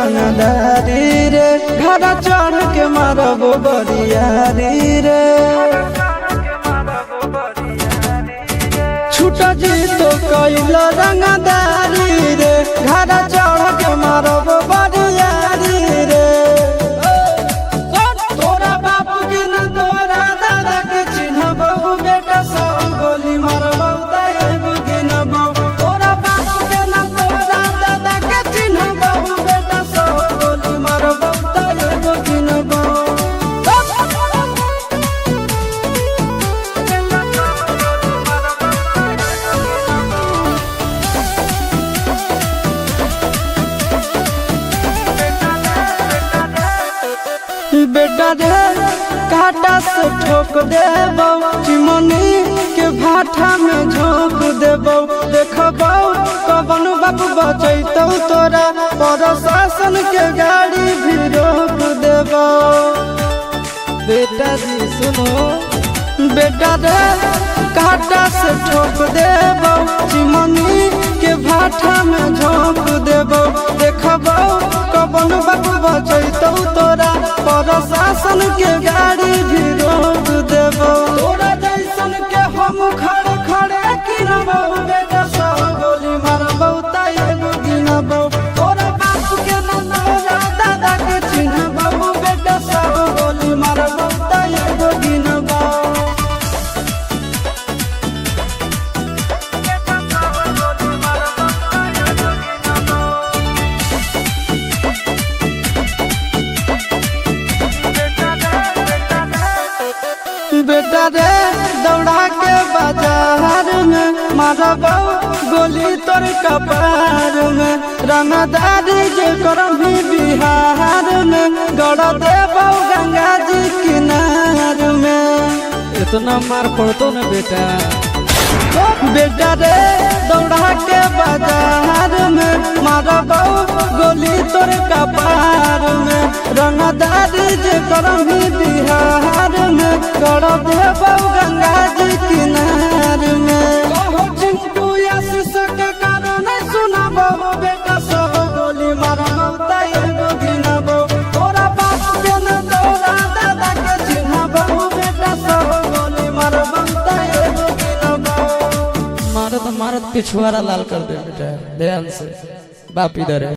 रंगदारी रे घर चढ़ के मारबो बरियारी रे छूटा जी तो कैल रंगदारी रे घर चढ़ के मारबो बरियारी रे तोरा बापू के न तोरा दादा के चिन्हबो बेटा सब गोली मारबो तैगो गिनबो तोरा बापू के न तोरा दादा के चिन्हबो बेटा सब गोली मारबो तैगो गिनबो बेटा रे काटा से ठोक देबो चिमनी के भाठा में झोंक देबो देखबो कवन बाबू बचैतौ तोरा प्रशासन के गाड़ी भी रोक देबो बेटा जी सुनो बेटा रे काटा से ठोक देबो चिमनी के भाठा में झोंक देबो देखबो कवन बाबू बचैतौ तोरा प्रशासन के गाड़ी भी रोक देबो तोरा जैसन के हम खड़े खड़े गिनबो बेटा सब गोली मारबो तैगो गिनबो तोरा बाप के न तोरा दादा के चिन्हबो बेटा सब गोली मारबो तैगो गिनबो बेटा रे दौड़ा के बाजार में मारबो गोली तोर कपार में रंगदारी जे करभी बिहार में गड़ देबो गंगा जी किनार में इतना मार पड़तो न बेटा बेटा रे दौड़ा के बाजार में मारबो गोली तोर कपार में रंगदारी जे करभी बिहार में कर देबो गंगा जी किनार में कहो चिंटू आशीष के कारण सुनबो बेटा सब गोली मारबो तैगो गिनबो तोरा बाप के न तोरा दादा के चिन्हबो बेटा सब गोली मारबो तैगो गिनबो मारत मारत पिछुआरा लाल कर दे बेटा ध्यान से बाप इधर है।